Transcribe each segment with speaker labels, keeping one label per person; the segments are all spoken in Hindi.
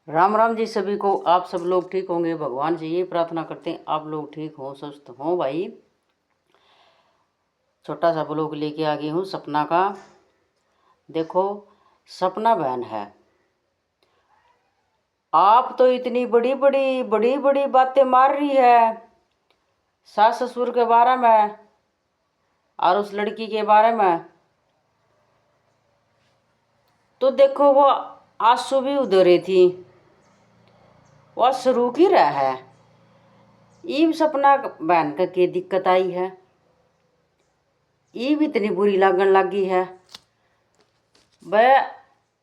Speaker 1: राम राम जी सभी को। आप सब लोग ठीक होंगे, भगवान से ये प्रार्थना करते हैं आप लोग ठीक हों, स्वस्थ हों। भाई छोटा सा ब्लॉग लेके आ गई हूँ सपना का। देखो, सपना बहन है, आप तो इतनी बड़ी बड़ी बातें मार रही है सास ससुर के बारे में और उस लड़की के बारे में। तो देखो, वो आंसू भी उधर रही थी, वह शुरू की रहा है। ईब सपना बहन का के दिक्कत आई है, ईब इतनी बुरी लागन लगी है। वह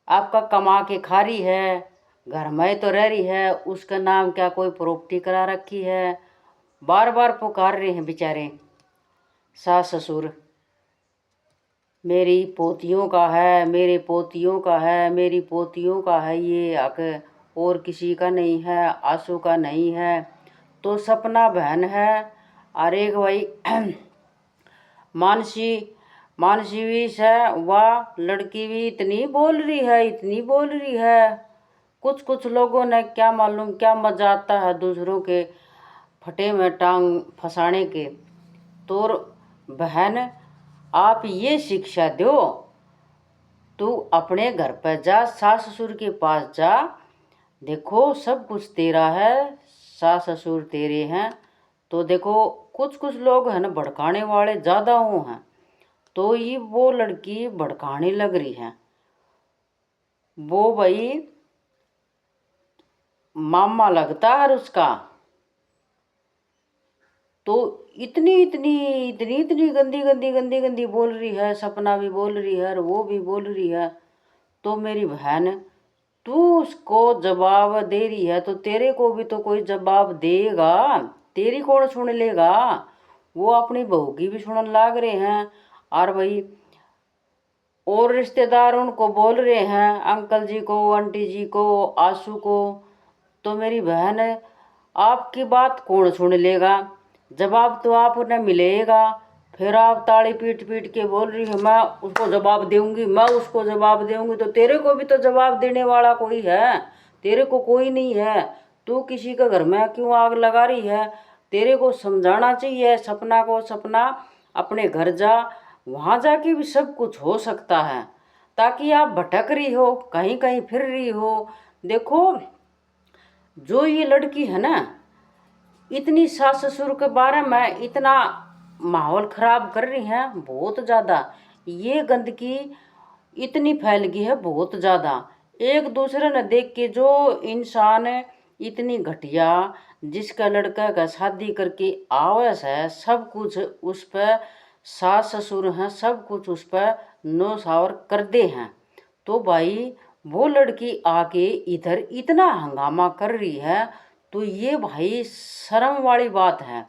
Speaker 1: आपका कमा के खा रही है, घर में तो रह रही है, उसका नाम क्या कोई प्रॉपर्टी करा रखी है। बार बार पुकार रहे हैं बेचारे सास ससुर, मेरी पोतियों का है, मेरे पोतियों का है, मेरी पोतियों का है ये हक, और किसी का नहीं है, आंसू का नहीं है। तो सपना बहन है। और एक भाई मानसी मानसी भी है, वह लड़की भी इतनी बोल रही है, इतनी बोल रही है। कुछ कुछ लोगों ने क्या मालूम क्या मजा आता है दूसरों के फटे में टांग फंसाने के। तो बहन, आप ये शिक्षा दो, तू अपने घर पर जा, सास ससुर के पास जा, देखो सब कुछ तेरा है, सास ससुर तेरे हैं। तो देखो, कुछ कुछ लोग हैं ना भड़काने वाले ज़्यादा हो हैं, तो ये वो लड़की भड़काने लग रही है। वो भाई मामा लगता है उसका। तो इतनी इतनी इतनी इतनी गंदी गंदी गंदी गंदी बोल रही है, सपना भी बोल रही है और वो भी बोल रही है। तो मेरी बहन, तू उसको जवाब दे रही है तो तेरे को भी तो कोई जवाब देगा, तेरी कौन सुन लेगा। वो अपनी बहू की भी सुनने लाग रहे हैं। और भाई और रिश्तेदार उनको बोल रहे हैं, अंकल जी को, आंटी जी को, आंसू को। तो मेरी बहन, आपकी बात कौन सुन लेगा, जवाब तो आपने मिलेगा। फिर आप ताड़ी पीट पीट के बोल रही है, मैं उसको जवाब दूंगी, मैं उसको जवाब दूंगी। तो तेरे को भी तो जवाब देने वाला कोई है, तेरे को कोई नहीं है। तू किसी के घर में क्यों आग लगा रही है। तेरे को समझाना चाहिए सपना को, सपना अपने घर जा, वहाँ जाके भी सब कुछ हो सकता है। ताकि आप भटक रही हो, कहीं कहीं फिर रही हो। देखो, जो ये लड़की है ना, इतनी सास ससुर के बारे में इतना माहौल खराब कर रही हैं बहुत ज़्यादा। ये गंदगी इतनी फैल गई है बहुत ज़्यादा। एक दूसरे ने देख के जो इंसान इतनी घटिया, जिसका लड़का का शादी करके आवस है, सब कुछ उस पर सास ससुर हैं, सब कुछ उस पर नौसावर कर दे हैं। तो भाई वो लड़की आके इधर इतना हंगामा कर रही है, तो ये भाई शर्म वाली बात है।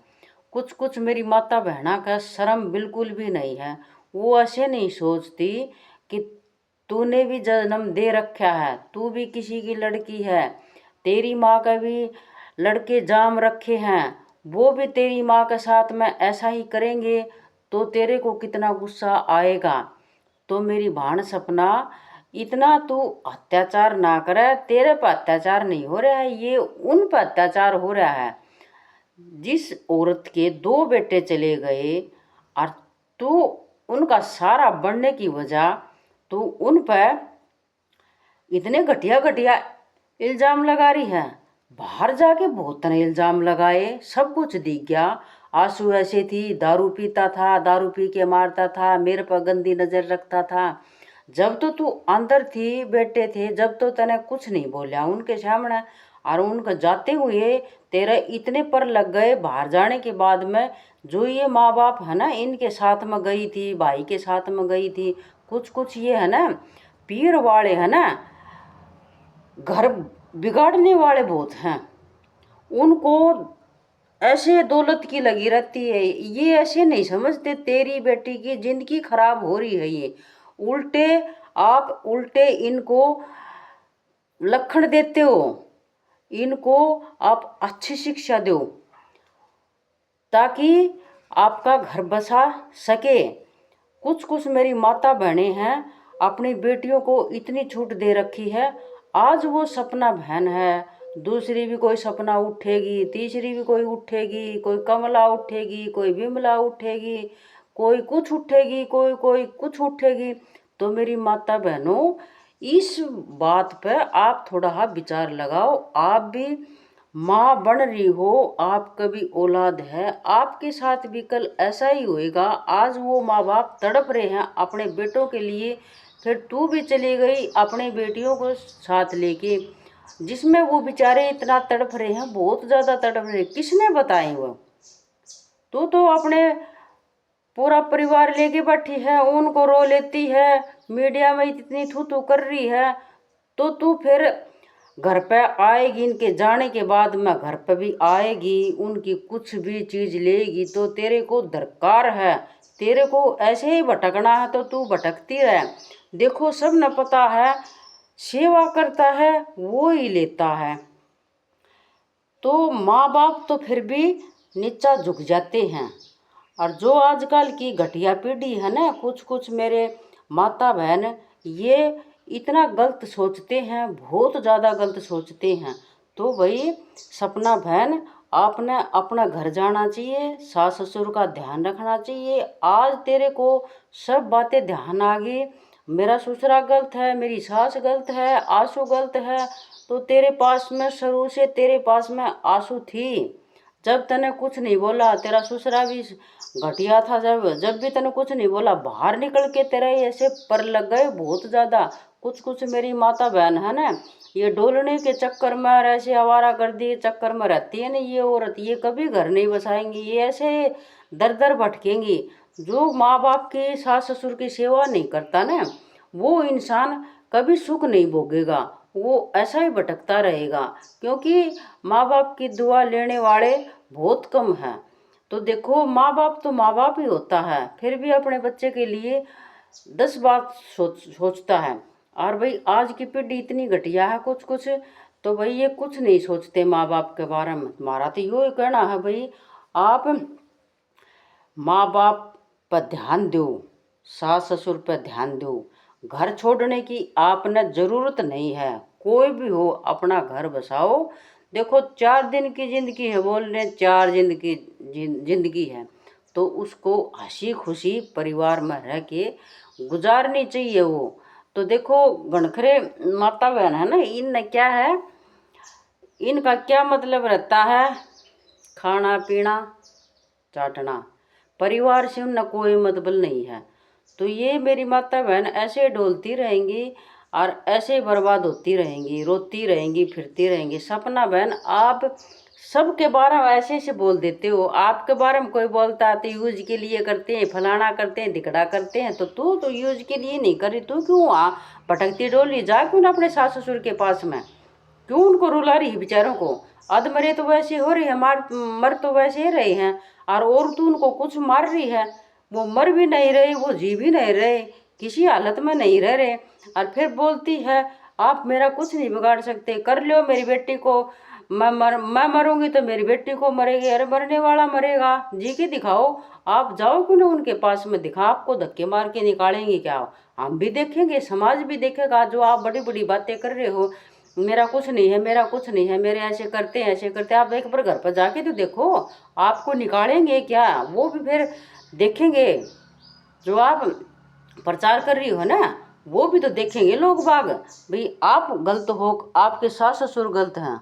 Speaker 1: कुछ कुछ मेरी माता बहना का शर्म बिल्कुल भी नहीं है। वो ऐसे नहीं सोचती कि तूने भी जन्म दे रखा है, तू भी किसी की लड़की है, तेरी माँ का भी लड़के जाम रखे हैं, वो भी तेरी माँ के साथ में ऐसा ही करेंगे, तो तेरे को कितना गुस्सा आएगा। तो मेरी भान सपना, इतना तू अत्याचार ना करे। तेरे पर अत्याचार नहीं हो रहा है, ये उन पर अत्याचार हो रहा है जिस औरत के दो बेटे चले गए, और तू उनका सारा बनने की वजह तू उन पर इतने घटिया घटिया इल्ज़ाम लगा रही है। बाहर जाके बहुत ने इल्ज़ाम लगाए, सब कुछ दिख गया। आंसू ऐसे थी, दारू पीता था, दारू पी के मारता था, मेरे पर गंदी नज़र रखता था। जब तो तू अंदर थी, बेटे थे, जब तो तने कुछ नहीं बोला उनके सामने। और उनका जाते हुए तेरे इतने पर लग गए, बाहर जाने के बाद में जो ये माँ बाप है ना, इनके साथ में गई थी, भाई के साथ में गई थी। कुछ कुछ ये है ना पीर वाले है ना, घर बिगाड़ने वाले बहुत हैं। उनको ऐसे दौलत की लगी रहती है, ये ऐसे नहीं समझते तेरी बेटी की जिंदगी खराब हो रही है। ये उल्टे, आप उल्टे इनको लक्षण देते हो, इनको आप अच्छी शिक्षा दो ताकि आपका घर बसा सके। कुछ कुछ मेरी माता बहनें हैं, अपनी बेटियों को इतनी छूट दे रखी है, आज वो सपना बहन है, दूसरी भी कोई सपना उठेगी, तीसरी भी कोई उठेगी, कोई कमला उठेगी, कोई विमला उठेगी, कोई कुछ उठेगी, कोई कोई कुछ उठेगी। तो मेरी माता बहनों, इस बात पे आप थोड़ा विचार लगाओ। आप भी माँ बन रही हो, आपका भी औलाद है, आपके साथ भी कल ऐसा ही होएगा। आज वो माँ बाप तड़प रहे हैं अपने बेटों के लिए, फिर तू भी चली गई अपने बेटियों को साथ लेके, जिसमें वो बेचारे इतना तड़प रहे हैं, बहुत ज़्यादा तड़प रहे हैं। किसने बताए वो? तू तो अपने पूरा परिवार लेके बैठी है, उनको रो लेती है, मीडिया में इतनी थू थू कर रही है, तो तू फिर घर पे आएगी, इनके जाने के बाद में घर पे भी आएगी, उनकी कुछ भी चीज़ लेगी तो तेरे को दरकार है, तेरे को ऐसे ही भटकना है तो तू भटकती रहे। देखो सब न पता है, सेवा करता है वो ही लेता है। तो माँ बाप तो फिर भी नीचा झुक जाते हैं। और जो आजकल की घटिया पीढ़ी है ना, कुछ मेरे माता बहन, ये इतना गलत सोचते हैं, बहुत ज़्यादा गलत सोचते हैं। तो भाई सपना बहन, आपने अपना घर जाना चाहिए, सास ससुर का ध्यान रखना चाहिए। आज तेरे को सब बातें ध्यान आ गई, मेरा ससुरा गलत है, मेरी सास गलत है, आंसू गलत है, तो तेरे पास में शुरू से तेरे पास में आंसू थी। जब तने कुछ नहीं बोला, तेरा ससुरा भी घटिया था, जब भी तने कुछ नहीं बोला, बाहर निकल के तेरे ऐसे पर लग गए बहुत ज़्यादा। कुछ मेरी माता बहन है ना, ये डोलने के चक्कर में और ऐसे आवारागर्दी के चक्कर में रहती है ना ये औरत, ये कभी घर नहीं बसाएंगी, ये ऐसे दर दर भटकेंगी। जो माँ बाप की सास ससुर की सेवा नहीं करता ना, वो इंसान कभी सुख नहीं भोगेगा, वो ऐसा ही भटकता रहेगा। क्योंकि माँ बाप की दुआ लेने वाले बहुत कम हैं। तो देखो माँ बाप तो माँ बाप ही होता है, फिर भी अपने बच्चे के लिए 10 बात सोचता है। और भाई आज की पीढ़ी इतनी घटिया है कुछ, तो भाई ये कुछ नहीं सोचते माँ बाप के बारे में। हमारा तो यो ही कहना है भाई, आप माँ बाप पर ध्यान दो, सास ससुर पर ध्यान दो। घर छोड़ने की आपने ज़रूरत नहीं है, कोई भी हो अपना घर बसाओ। देखो 4 दिन की ज़िंदगी है, बोल रहे 4 जिंदगी है, तो उसको हंसी खुशी परिवार में रह के गुजारनी चाहिए वो। तो देखो गणखरे माता बहन है ना, इन क्या है, इनका क्या मतलब रहता है, खाना पीना चाटना, परिवार से उनका कोई मतलब नहीं है। तो ये मेरी माता बहन ऐसे डोलती रहेंगी और ऐसे बर्बाद होती रहेंगी, रोती रहेंगी, फिरती रहेंगी। सपना बहन, आप सबके बारे में ऐसे ऐसे बोल देते हो, आपके बारे में कोई बोलता है तो यूज के लिए करते हैं, फलाना करते हैं, दिखड़ा करते हैं, तो तू तो यूज के लिए नहीं करी, तू क्यों भटकती डोली, जा क्यों ना अपने सास ससुर के पास में, क्यों उनको रुला रही बेचारों को। अध मरे तो वैसे हो रही है, मर तो वैसे ही रहे हैं, और तू उनको कुछ मार रही है। वो मर भी नहीं रहे, वो जी भी नहीं रहे, किसी हालत में नहीं रह रहे, और फिर बोलती है आप मेरा कुछ नहीं बिगाड़ सकते, कर लो मेरी बेटी को, मैं मरूंगी तो मेरी बेटी को मरेगी। अरे मरने वाला मरेगा, जी के दिखाओ। आप जाओ क्यों ना उनके पास में, दिखा, आपको धक्के मार के निकालेंगे क्या? हम भी देखेंगे, समाज भी देखेगा। जो आप बड़ी बड़ी बातें कर रहे हो, मेरा कुछ नहीं है, मेरा कुछ नहीं है, मेरे ऐसे करते हैं ऐसे करते हैं, आप एक बार घर पर जाके तो देखो, आपको निकालेंगे क्या, वो भी फिर देखेंगे। जो आप प्रचार कर रही हो ना, वो भी तो देखेंगे लोग बाग, भाई आप गलत हो, आपके सास ससुर गलत हैं।